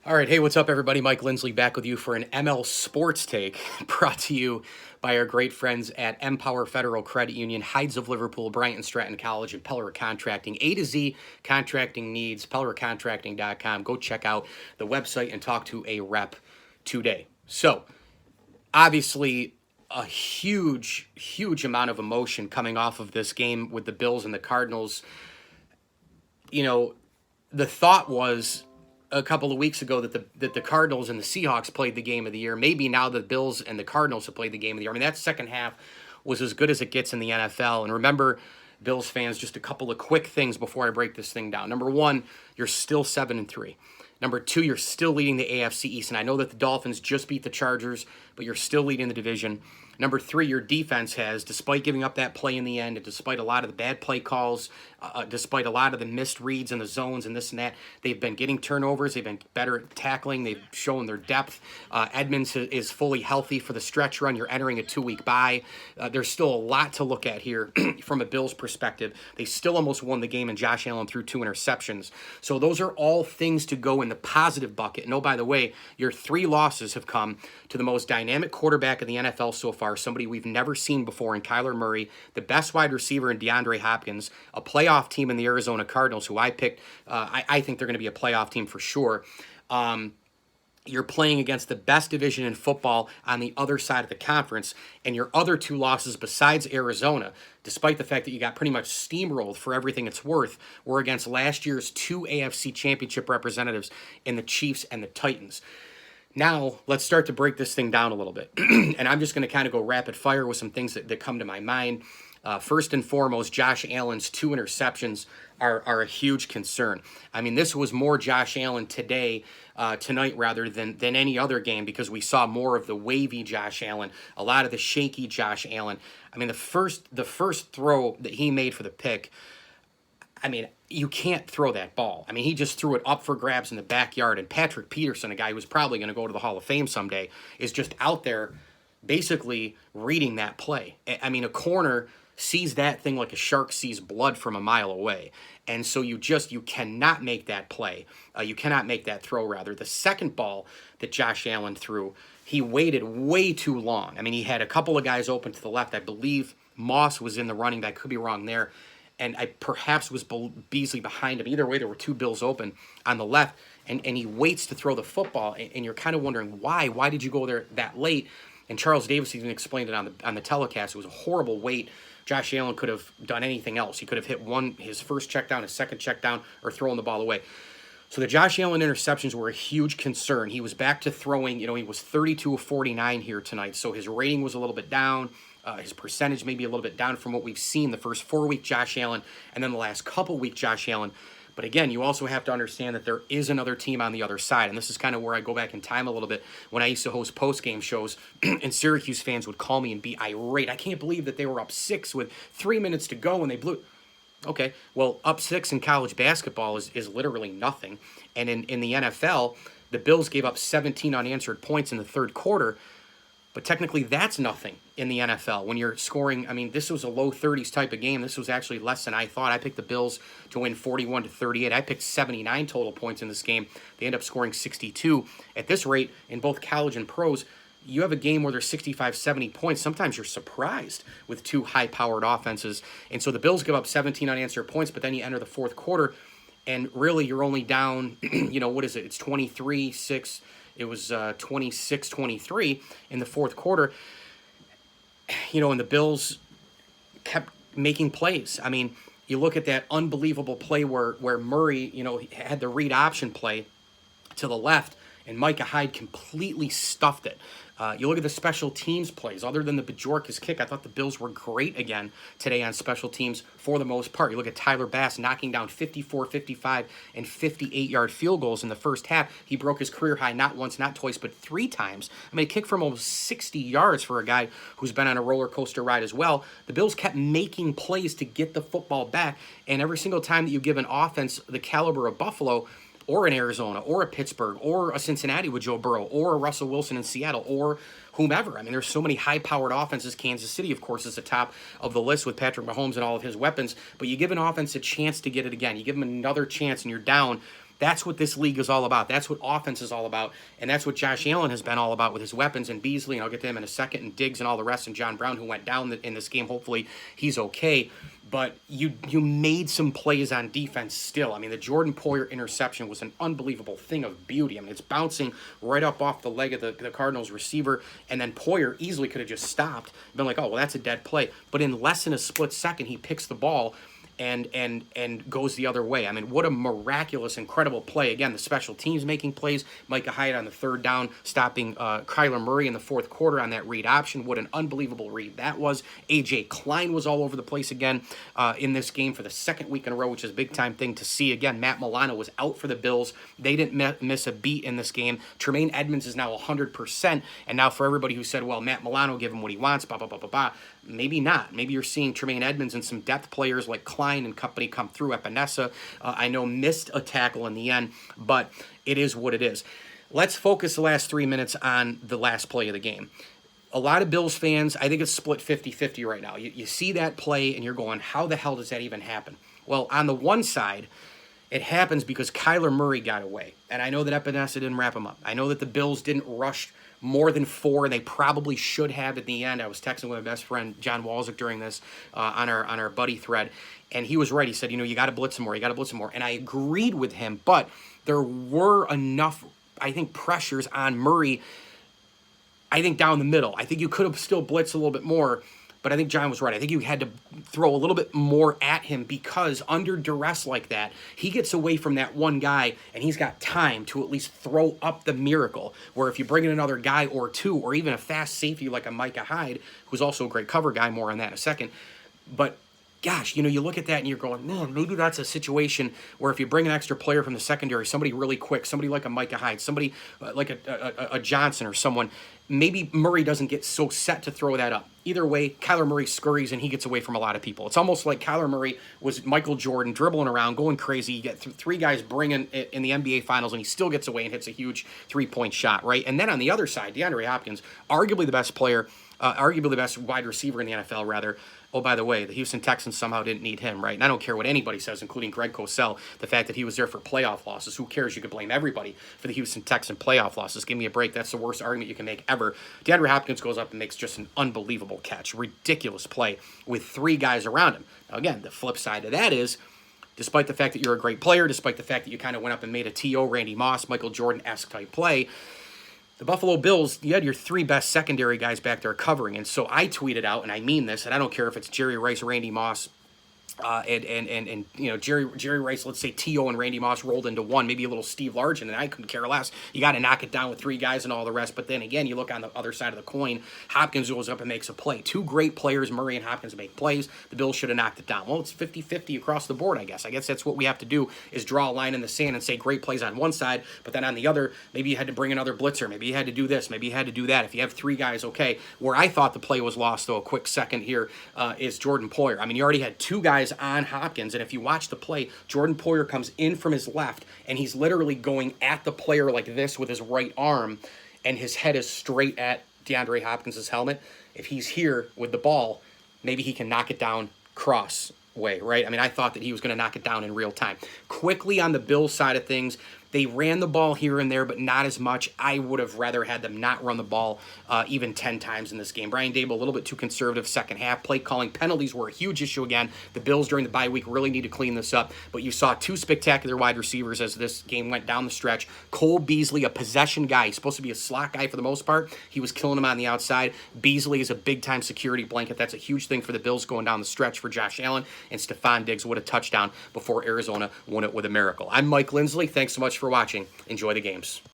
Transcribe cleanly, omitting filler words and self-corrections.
All right, hey, what's up, everybody? Mike Lindsley back with you for an ML Sports Take brought to you by our great friends at Empower Federal Credit Union, Heights of Liverpool, Bryant and Stratton College, and Peller Contracting. A to Z contracting needs, PellerContracting.com. Go check out the website and talk to a rep today. So, obviously, a huge amount of emotion coming off of this game with the Bills and the Cardinals. You know, the thought was a couple of weeks ago that the Cardinals and the Seahawks played the game of the year. Maybe now the Bills and the Cardinals have played the game of the year. I mean, that second half was as good as it gets in the NFL. And remember, Bills fans, just a couple of quick things before I break this thing down. Number one, you're still 7-3. Number two, you're still leading the AFC East. And I know that the Dolphins just beat the Chargers, but you're still leading the division. Number three, your defense has, despite giving up that play in the end, and despite a lot of the bad play calls, despite a lot of the missed reads in the zones and this and that, they've been getting turnovers. They've been better at tackling. They've shown their depth. Edmonds is fully healthy for the stretch run. You're entering a 2-week bye. There's still a lot to look at here from a Bills perspective. They still almost won the game, and Josh Allen threw 2 interceptions. So those are all things to go in the positive bucket. And oh, by the way, your 3 losses have come to the most dynamic quarterback in the NFL so far, somebody we've never seen before in Kyler Murray, the best wide receiver in DeAndre Hopkins, a playoff team in the Arizona Cardinals, who I picked. I think they're going to be a playoff team for sure. You're playing against the best division in football on the other side of the conference, and your other 2 losses besides Arizona, despite the fact that you got pretty much steamrolled for everything it's worth, were against last year's 2 AFC Championship representatives in the Chiefs and the Titans. Now, let's start to break this thing down a little bit. And I'm just going to kind of go rapid fire with some things that come to my mind. First and foremost, Josh Allen's 2 interceptions are a huge concern. I mean, this was more Josh Allen tonight rather than any other game, because we saw more of the wavy Josh Allen, a lot of the shaky Josh Allen. I mean, the first throw that he made for the pick, I mean, you can't throw that ball. I mean, he just threw it up for grabs in the backyard, and Patrick Peterson, a guy who's probably going to go to the Hall of Fame someday, is just out there basically reading that play. I mean, a corner sees that thing like a shark sees blood from a mile away. And so you cannot make that play. You cannot make that throw, rather. The second ball that Josh Allen threw, he waited way too long. I mean, he had a couple of guys open to the left. I believe Moss was in the running back. Could be wrong there. And I perhaps was Beasley behind him. Either way, there were 2 Bills open on the left. And he waits to throw the football. And you're kind of wondering, why? Why did you go there that late? And Charles Davis even explained it on the telecast. It was a horrible wait. Josh Allen could have done anything else. He could have hit his first check down, his second check down, or thrown the ball away. So the Josh Allen interceptions were a huge concern. He was back to throwing. He was 32 of 49 here tonight. So his rating was a little bit down. His percentage maybe a little bit down from what we've seen the first 4-week Josh Allen and then the last couple-week Josh Allen. But again, you also have to understand that there is another team on the other side. And this is kind of where I go back in time a little bit. When I used to host post-game shows, and Syracuse fans would call me and be irate. I can't believe that they were up 6 with 3 minutes to go and they blew. Okay, well, up 6 in college basketball is literally nothing. And in the NFL, the Bills gave up 17 unanswered points in the third quarter. But technically, that's nothing in the NFL when you're scoring. I mean, this was a low 30s type of game. This was actually less than I thought. I picked the Bills to win 41-38. I picked 79 total points in this game. They end up scoring 62. At this rate, in both college and pros, you have a game where there's 65, 70 points. Sometimes you're surprised with 2 high-powered offenses. And so the Bills give up 17 unanswered points, but then you enter the fourth quarter, and really you're only down, what is it? It's 23-6. It was 26-23 in the fourth quarter, and the Bills kept making plays. I mean, you look at that unbelievable play where Murray, had the read option play to the left, and Micah Hyde completely stuffed it. You look at the special teams plays. Other than the Bajorka's kick, I thought the Bills were great again today on special teams for the most part. You look at Tyler Bass knocking down 54, 55, and 58-yard field goals in the first half. He broke his career high not once, not twice, but 3 times. I mean, a kick from almost 60 yards for a guy who's been on a roller coaster ride as well. The Bills kept making plays to get the football back, and every single time that you give an offense the caliber of Buffalo, or in Arizona, or a Pittsburgh, or a Cincinnati with Joe Burrow, or a Russell Wilson in Seattle, or whomever. I mean, there's so many high-powered offenses. Kansas City, of course, is the top of the list with Patrick Mahomes and all of his weapons. But you give an offense a chance to get it again. You give them another chance, and you're down That's what this league is all about. That's what offense is all about. And that's what Josh Allen has been all about with his weapons and Beasley, and I'll get to him in a second, and Diggs and all the rest, and John Brown, who went down in this game. Hopefully he's okay. But you made some plays on defense still. I mean, the Jordan Poyer interception was an unbelievable thing of beauty. I mean, it's bouncing right up off the leg of the Cardinals receiver, and then Poyer easily could have just stopped, been like, oh, well, that's a dead play. But in less than a split second, he picks the ball and goes the other way. I mean, what a miraculous, incredible play. Again, the special teams making plays. Micah Hyde on the third down, stopping Kyler Murray in the fourth quarter on that read option. What an unbelievable read that was. A.J. Klein was all over the place again in this game for the second week in a row, which is a big-time thing to see. Again, Matt Milano was out for the Bills. They didn't miss a beat in this game. Tremaine Edmonds is now 100%, and now for everybody who said, well, Matt Milano, give him what he wants, blah, blah, blah, blah, blah, maybe not. Maybe you're seeing Tremaine Edmonds and some depth players like Klein and company come through. Epinesa, I know, missed a tackle in the end, but it is what it is. Let's focus the last 3 minutes on the last play of the game. A lot of Bills fans, I think it's split 50-50 right now. You see that play and you're going, how the hell does that even happen? Well, on the one side, it happens because Kyler Murray got away. And I know that Epinesa didn't wrap him up. I know that the Bills didn't rush more than 4, and they probably should have at the end. I was texting with my best friend, John Walzik, during this on our buddy thread, and he was right. He said, you got to blitz him more. You got to blitz him more. And I agreed with him, but there were enough, I think, pressures on Murray, I think, down the middle. I think you could have still blitzed a little bit more, but I think John was right. I think you had to throw a little bit more at him because under duress like that, he gets away from that one guy and he's got time to at least throw up the miracle. Where if you bring in another guy or two, or even a fast safety like a Micah Hyde, who's also a great cover guy, more on that in a second. But gosh, you look at that and you're going, man, maybe that's a situation where if you bring an extra player from the secondary, somebody really quick, somebody like a Micah Hyde, somebody like a Johnson or someone, maybe Murray doesn't get so set to throw that up. Either way, Kyler Murray scurries and he gets away from a lot of people. It's almost like Kyler Murray was Michael Jordan dribbling around, going crazy. You get three guys bringing in the NBA Finals and he still gets away and hits a huge three-point shot, right? And then on the other side, DeAndre Hopkins, arguably the best player, arguably the best wide receiver in the NFL, rather. Oh, by the way, the Houston Texans somehow didn't need him, right? And I don't care what anybody says, including Greg Cosell, the fact that he was there for playoff losses. Who cares? You could blame everybody for the Houston Texan playoff losses. Give me a break. That's the worst argument you can make ever. DeAndre Hopkins goes up and makes just an unbelievable catch. Ridiculous play with 3 guys around him. Now, again, the flip side of that is, despite the fact that you're a great player, despite the fact that you kind of went up and made a T.O. Randy Moss, Michael Jordan-esque type play, the Buffalo Bills, you had your 3 best secondary guys back there covering. And so I tweeted out, and I mean this, and I don't care if it's Jerry Rice, Randy Moss, and Jerry Rice, let's say T.O. and Randy Moss rolled into one, maybe a little Steve Largent, and I couldn't care less. You got to knock it down with 3 guys and all the rest. But then again, you look on the other side of the coin, Hopkins goes up and makes a play. 2 great players, Murray and Hopkins, make plays. The Bills should have knocked it down. Well, it's 50-50 across the board, I guess. I guess that's what we have to do, is draw a line in the sand and say great plays on one side, but then on the other, maybe you had to bring another blitzer. Maybe you had to do this. Maybe you had to do that. If you have 3 guys, okay. Where I thought the play was lost, though, a quick second here, is Jordan Poyer. I mean, you already had 2 guys on Hopkins, and if you watch the play, Jordan Poyer comes in from his left, and he's literally going at the player like this with his right arm, and his head is straight at DeAndre Hopkins' helmet. If he's here with the ball, maybe he can knock it down cross way, right? I mean, I thought that he was going to knock it down in real time. Quickly on the Bills side of things, they ran the ball here and there, but not as much. I would have rather had them not run the ball even 10 times in this game. Brian Dable, a little bit too conservative second half. Play calling, penalties were a huge issue again. The Bills during the bye week really need to clean this up. But you saw 2 spectacular wide receivers as this game went down the stretch. Cole Beasley, a possession guy. He's supposed to be a slot guy for the most part. He was killing him on the outside. Beasley is a big-time security blanket. That's a huge thing for the Bills going down the stretch for Josh Allen. And Stephon Diggs with a touchdown before Arizona won it with a miracle. I'm Mike Lindsley. Thanks so much for watching. Enjoy the games.